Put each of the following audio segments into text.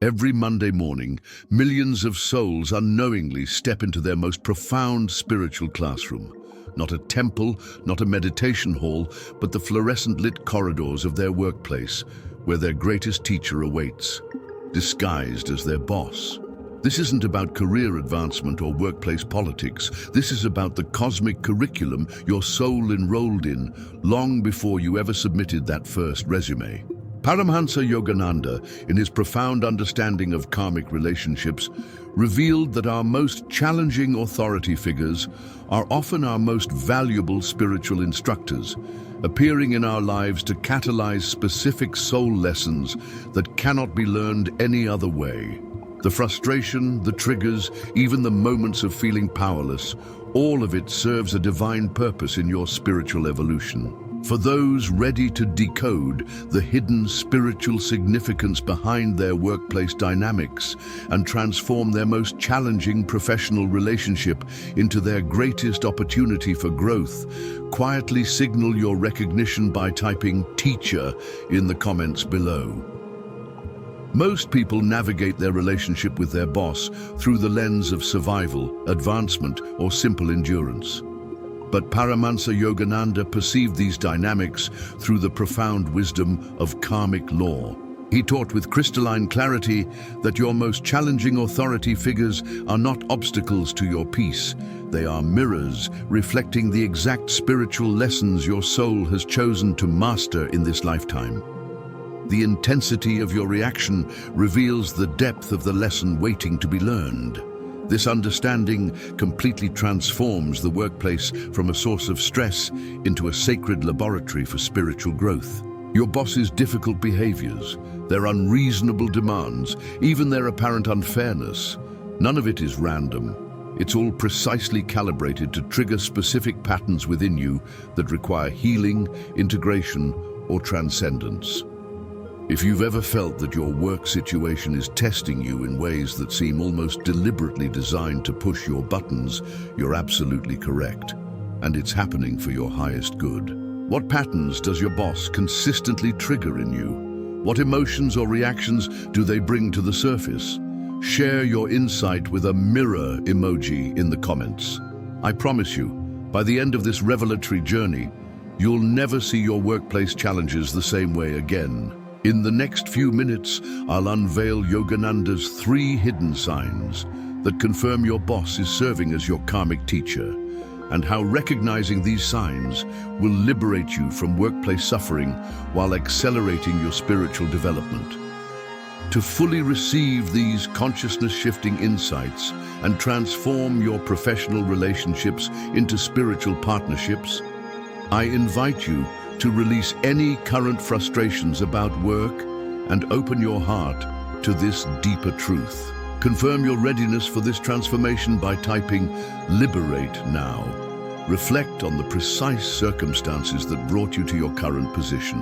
Every Monday morning, millions of souls unknowingly step into their most profound spiritual classroom. Not a temple, not a meditation hall, but the fluorescent lit corridors of their workplace, where their greatest teacher awaits, disguised as their boss. This isn't about career advancement or workplace politics. This is about the cosmic curriculum your soul enrolled in long before you ever submitted that first resume. Paramhansa Yogananda, in his profound understanding of karmic relationships, revealed that our most challenging authority figures are often our most valuable spiritual instructors, appearing in our lives to catalyze specific soul lessons that cannot be learned any other way. The frustration, the triggers, even the moments of feeling powerless, all of it serves a divine purpose in your spiritual evolution. For those ready to decode the hidden spiritual significance behind their workplace dynamics and transform their most challenging professional relationship into their greatest opportunity for growth, quietly signal your recognition by typing "teacher" in the comments below. Most people navigate their relationship with their boss through the lens of survival, advancement, or simple endurance. But Paramhansa Yogananda perceived these dynamics through the profound wisdom of karmic law. He taught with crystalline clarity that your most challenging authority figures are not obstacles to your peace. They are mirrors reflecting the exact spiritual lessons your soul has chosen to master in this lifetime. The intensity of your reaction reveals the depth of the lesson waiting to be learned. This understanding completely transforms the workplace from a source of stress into a sacred laboratory for spiritual growth. Your boss's difficult behaviors, their unreasonable demands, even their apparent unfairness, none of it is random. It's all precisely calibrated to trigger specific patterns within you that require healing, integration, or transcendence. If you've ever felt that your work situation is testing you in ways that seem almost deliberately designed to push your buttons, you're absolutely correct. And it's happening for your highest good. What patterns does your boss consistently trigger in you? What emotions or reactions do they bring to the surface? Share your insight with a mirror emoji in the comments. I promise you, by the end of this revelatory journey, you'll never see your workplace challenges the same way again. In the next few minutes, I'll unveil Yogananda's 3 hidden signs that confirm your boss is serving as your karmic teacher, and how recognizing these signs will liberate you from workplace suffering while accelerating your spiritual development. To fully receive these consciousness-shifting insights and transform your professional relationships into spiritual partnerships, I invite you to release any current frustrations about work and open your heart to this deeper truth. Confirm your readiness for this transformation by typing "liberate" now. Reflect on the precise circumstances that brought you to your current position.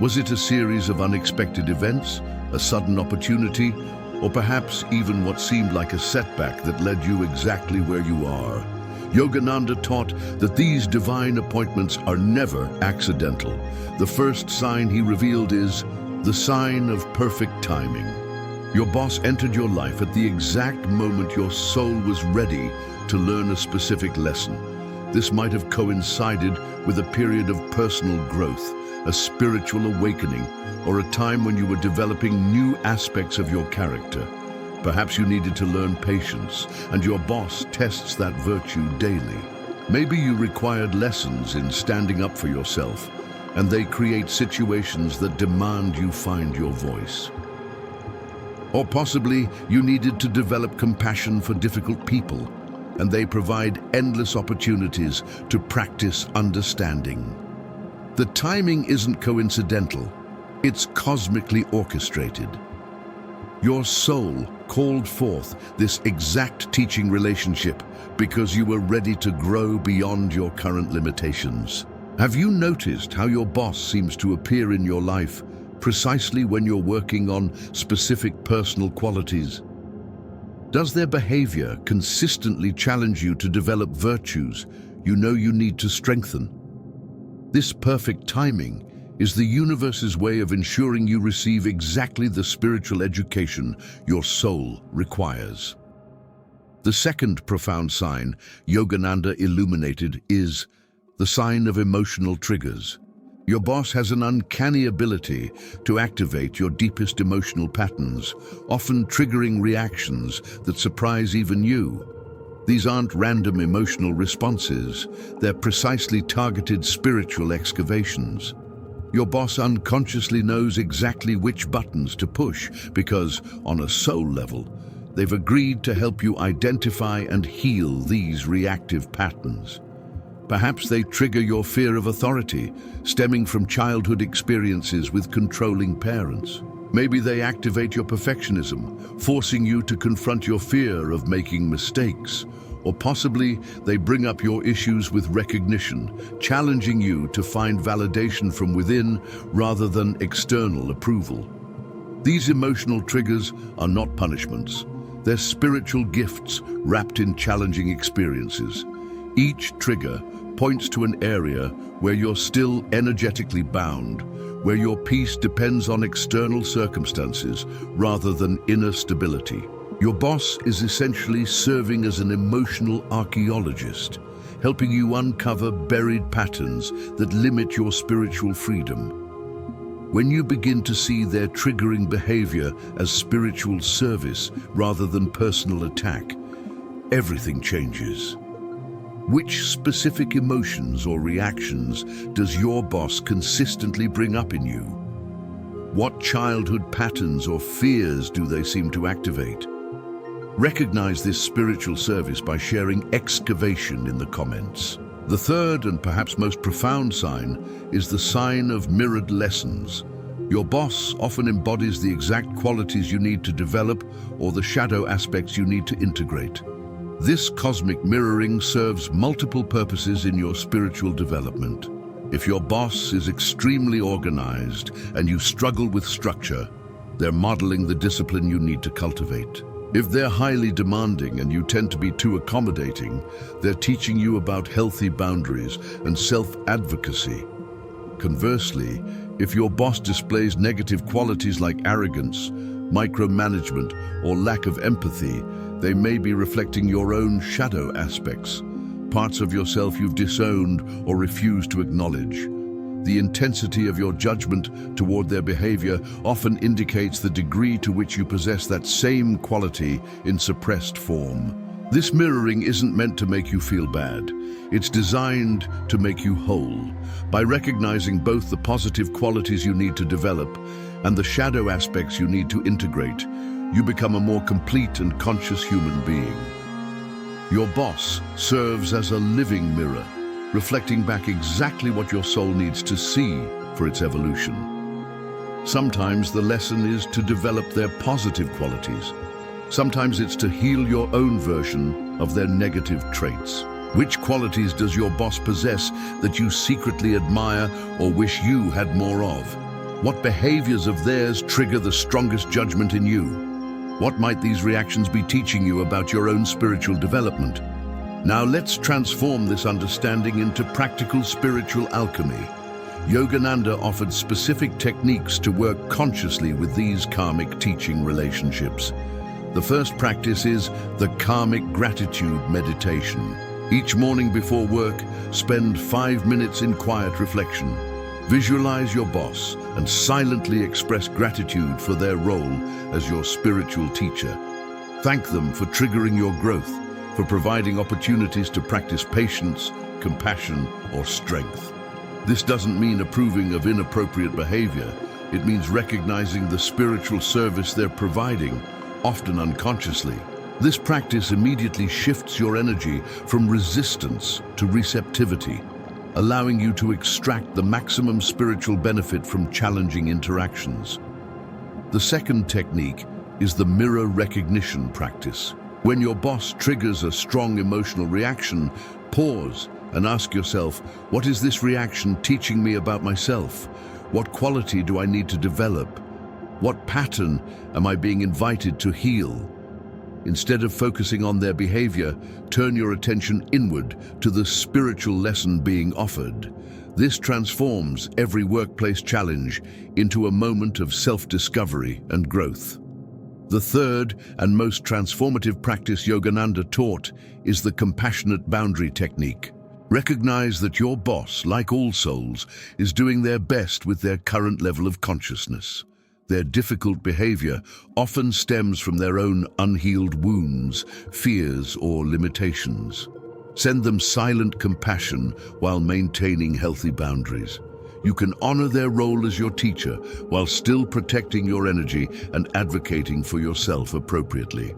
Was it a series of unexpected events, a sudden opportunity, or perhaps even what seemed like a setback that led you exactly where you are? Yogananda taught that these divine appointments are never accidental. The first sign he revealed is the sign of perfect timing. Your boss entered your life at the exact moment your soul was ready to learn a specific lesson. This might have coincided with a period of personal growth, a spiritual awakening, or a time when you were developing new aspects of your character. Perhaps you needed to learn patience, and your boss tests that virtue daily. Maybe you required lessons in standing up for yourself, and they create situations that demand you find your voice. Or possibly you needed to develop compassion for difficult people, and they provide endless opportunities to practice understanding. The timing isn't coincidental, it's cosmically orchestrated. Your soul called forth this exact teaching relationship because you were ready to grow beyond your current limitations. Have you noticed how your boss seems to appear in your life precisely when you're working on specific personal qualities? Does their behavior consistently challenge you to develop virtues you know you need to strengthen? This perfect timing is the universe's way of ensuring you receive exactly the spiritual education your soul requires. The second profound sign Yogananda illuminated is the sign of emotional triggers. Your boss has an uncanny ability to activate your deepest emotional patterns, often triggering reactions that surprise even you. These aren't random emotional responses, they're precisely targeted spiritual excavations. Your boss unconsciously knows exactly which buttons to push because, on a soul level, they've agreed to help you identify and heal these reactive patterns. Perhaps they trigger your fear of authority, stemming from childhood experiences with controlling parents. Maybe they activate your perfectionism, forcing you to confront your fear of making mistakes. Or possibly they bring up your issues with recognition, challenging you to find validation from within rather than external approval. These emotional triggers are not punishments. They're spiritual gifts wrapped in challenging experiences. Each trigger points to an area where you're still energetically bound, where your peace depends on external circumstances rather than inner stability. Your boss is essentially serving as an emotional archaeologist, helping you uncover buried patterns that limit your spiritual freedom. When you begin to see their triggering behavior as spiritual service rather than personal attack, everything changes. Which specific emotions or reactions does your boss consistently bring up in you? What childhood patterns or fears do they seem to activate? Recognize this spiritual service by sharing excavation in the comments. The third and perhaps most profound sign is the sign of mirrored lessons. Your boss often embodies the exact qualities you need to develop or the shadow aspects you need to integrate. This cosmic mirroring serves multiple purposes in your spiritual development. If your boss is extremely organized and you struggle with structure, they're modeling the discipline you need to cultivate. If they're highly demanding and you tend to be too accommodating, they're teaching you about healthy boundaries and self-advocacy. Conversely, if your boss displays negative qualities like arrogance, micromanagement, or lack of empathy, they may be reflecting your own shadow aspects, parts of yourself you've disowned or refused to acknowledge. The intensity of your judgment toward their behavior often indicates the degree to which you possess that same quality in suppressed form. This mirroring isn't meant to make you feel bad. It's designed to make you whole. By recognizing both the positive qualities you need to develop and the shadow aspects you need to integrate, you become a more complete and conscious human being. Your boss serves as a living mirror, reflecting back exactly what your soul needs to see for its evolution. Sometimes the lesson is to develop their positive qualities. Sometimes it's to heal your own version of their negative traits. Which qualities does your boss possess that you secretly admire or wish you had more of? What behaviors of theirs trigger the strongest judgment in you? What might these reactions be teaching you about your own spiritual development? Now let's transform this understanding into practical spiritual alchemy. Yogananda offered specific techniques to work consciously with these karmic teaching relationships. The first practice is the karmic gratitude meditation. Each morning before work, spend 5 minutes in quiet reflection. Visualize your boss and silently express gratitude for their role as your spiritual teacher. Thank them for triggering your growth, for providing opportunities to practice patience, compassion, or strength. This doesn't mean approving of inappropriate behavior. It means recognizing the spiritual service they're providing, often unconsciously. This practice immediately shifts your energy from resistance to receptivity, allowing you to extract the maximum spiritual benefit from challenging interactions. The second technique is the mirror recognition practice. When your boss triggers a strong emotional reaction, pause and ask yourself, what is this reaction teaching me about myself? What quality do I need to develop? What pattern am I being invited to heal? Instead of focusing on their behavior, turn your attention inward to the spiritual lesson being offered. This transforms every workplace challenge into a moment of self-discovery and growth. The third and most transformative practice Yogananda taught is the compassionate boundary technique. Recognize that your boss, like all souls, is doing their best with their current level of consciousness. Their difficult behavior often stems from their own unhealed wounds, fears, or limitations. Send them silent compassion while maintaining healthy boundaries. You can honor their role as your teacher while still protecting your energy and advocating for yourself appropriately.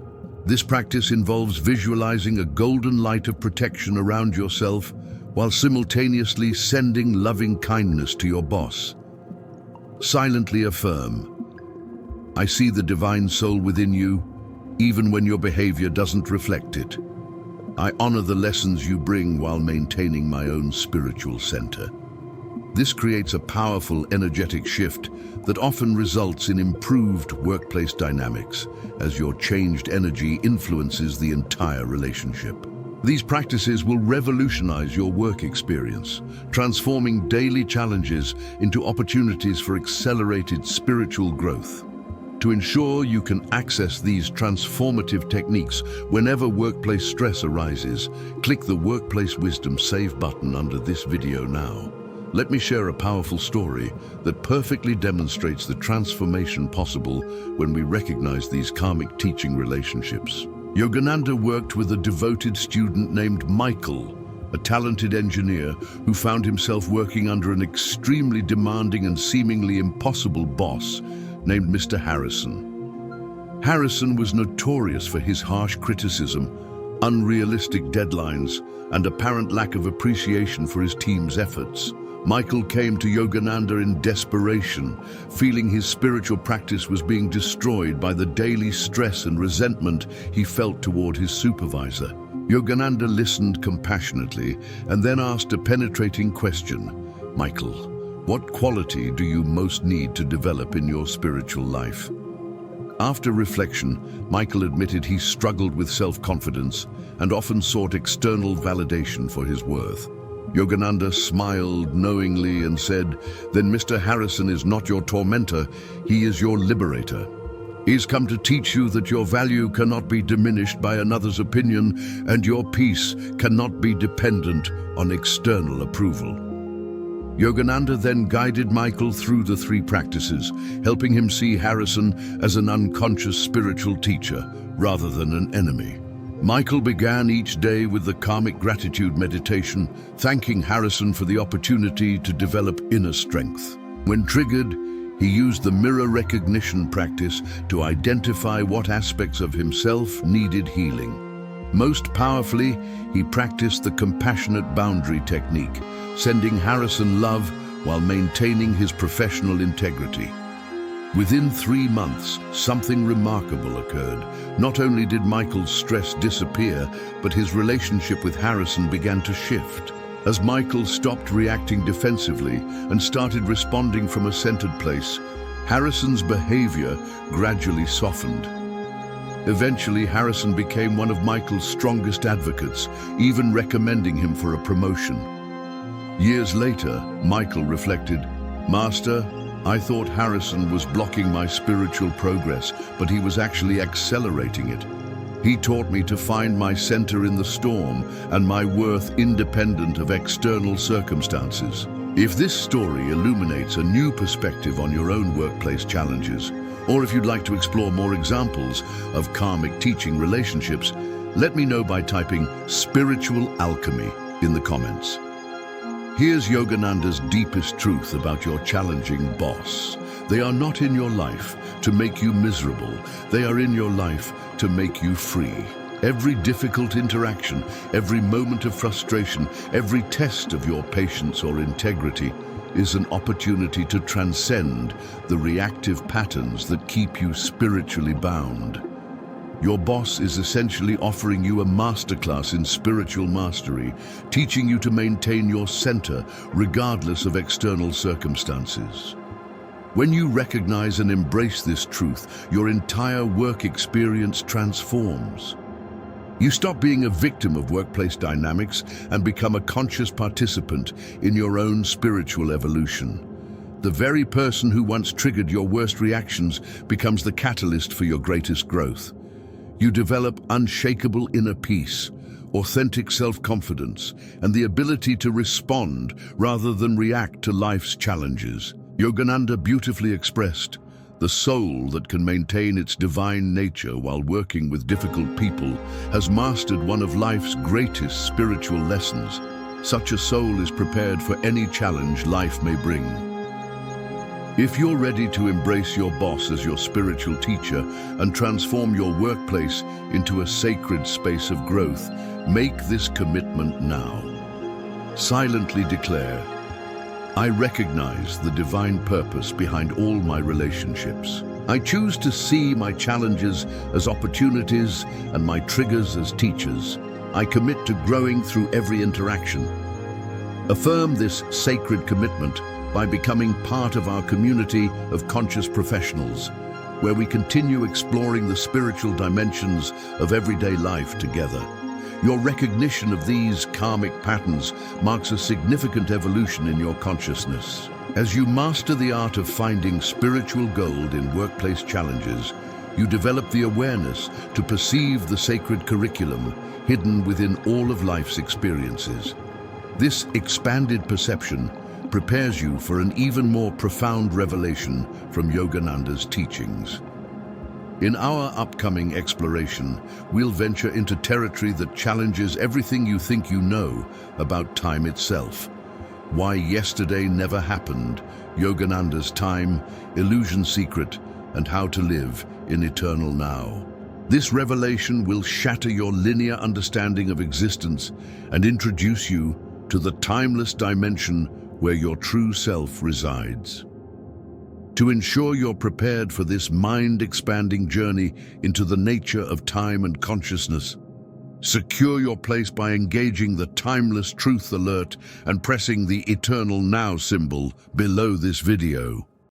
This practice involves visualizing a golden light of protection around yourself while simultaneously sending loving kindness to your boss. Silently affirm, "I see the divine soul within you, even when your behavior doesn't reflect it. I honor the lessons you bring while maintaining my own spiritual center." This creates a powerful, energetic shift that often results in improved workplace dynamics, as your changed energy influences the entire relationship. These practices will revolutionize your work experience, transforming daily challenges into opportunities for accelerated spiritual growth. To ensure you can access these transformative techniques whenever workplace stress arises, click the Workplace Wisdom Save button under this video now. Let me share a powerful story that perfectly demonstrates the transformation possible when we recognize these karmic teaching relationships. Yogananda worked with a devoted student named Michael, a talented engineer who found himself working under an extremely demanding and seemingly impossible boss named Mr. Harrison. Harrison was notorious for his harsh criticism, unrealistic deadlines, and apparent lack of appreciation for his team's efforts. Michael came to Yogananda in desperation, feeling his spiritual practice was being destroyed by the daily stress and resentment he felt toward his supervisor. Yogananda listened compassionately and then asked a penetrating question. "Michael, what quality do you most need to develop in your spiritual life?" After reflection, Michael admitted he struggled with self-confidence and often sought external validation for his worth. Yogananda smiled knowingly and said, "Then Mr. Harrison is not your tormentor, he is your liberator. He's come to teach you that your value cannot be diminished by another's opinion and your peace cannot be dependent on external approval." Yogananda then guided Michael through the three practices, helping him see Harrison as an unconscious spiritual teacher rather than an enemy. Michael began each day with the karmic gratitude meditation, thanking Harrison for the opportunity to develop inner strength. When triggered, he used the mirror recognition practice to identify what aspects of himself needed healing. Most powerfully, he practiced the compassionate boundary technique, sending Harrison love while maintaining his professional integrity. Within 3 months, something remarkable occurred. Not only did Michael's stress disappear, but his relationship with Harrison began to shift. As Michael stopped reacting defensively and started responding from a centered place, Harrison's behavior gradually softened. Eventually, Harrison became one of Michael's strongest advocates, even recommending him for a promotion. Years later, Michael reflected, "Master, I thought Harrison was blocking my spiritual progress, but he was actually accelerating it. He taught me to find my center in the storm and my worth independent of external circumstances." If this story illuminates a new perspective on your own workplace challenges, or if you'd like to explore more examples of karmic teaching relationships, let me know by typing "spiritual alchemy" in the comments. Here's Yogananda's deepest truth about your challenging boss. They are not in your life to make you miserable. They are in your life to make you free. Every difficult interaction, every moment of frustration, every test of your patience or integrity is an opportunity to transcend the reactive patterns that keep you spiritually bound. Your boss is essentially offering you a masterclass in spiritual mastery, teaching you to maintain your center regardless of external circumstances. When you recognize and embrace this truth, your entire work experience transforms. You stop being a victim of workplace dynamics and become a conscious participant in your own spiritual evolution. The very person who once triggered your worst reactions becomes the catalyst for your greatest growth. You develop unshakable inner peace, authentic self-confidence, and the ability to respond rather than react to life's challenges. Yogananda beautifully expressed, "The soul that can maintain its divine nature while working with difficult people has mastered one of life's greatest spiritual lessons. Such a soul is prepared for any challenge life may bring." If you're ready to embrace your boss as your spiritual teacher and transform your workplace into a sacred space of growth, make this commitment now. Silently declare, "I recognize the divine purpose behind all my relationships. I choose to see my challenges as opportunities and my triggers as teachers. I commit to growing through every interaction." Affirm this sacred commitment by becoming part of our community of conscious professionals, where we continue exploring the spiritual dimensions of everyday life together. Your recognition of these karmic patterns marks a significant evolution in your consciousness. As you master the art of finding spiritual gold in workplace challenges, you develop the awareness to perceive the sacred curriculum hidden within all of life's experiences. This expanded perception prepares you for an even more profound revelation from Yogananda's teachings. In our upcoming exploration, we'll venture into territory that challenges everything you think you know about time itself. Why yesterday never happened, Yogananda's time, illusion secret, and how to live in eternal now. This revelation will shatter your linear understanding of existence and introduce you to the timeless dimension where your true self resides. To ensure you're prepared for this mind-expanding journey into the nature of time and consciousness, secure your place by engaging the timeless truth alert and pressing the eternal now symbol below this video.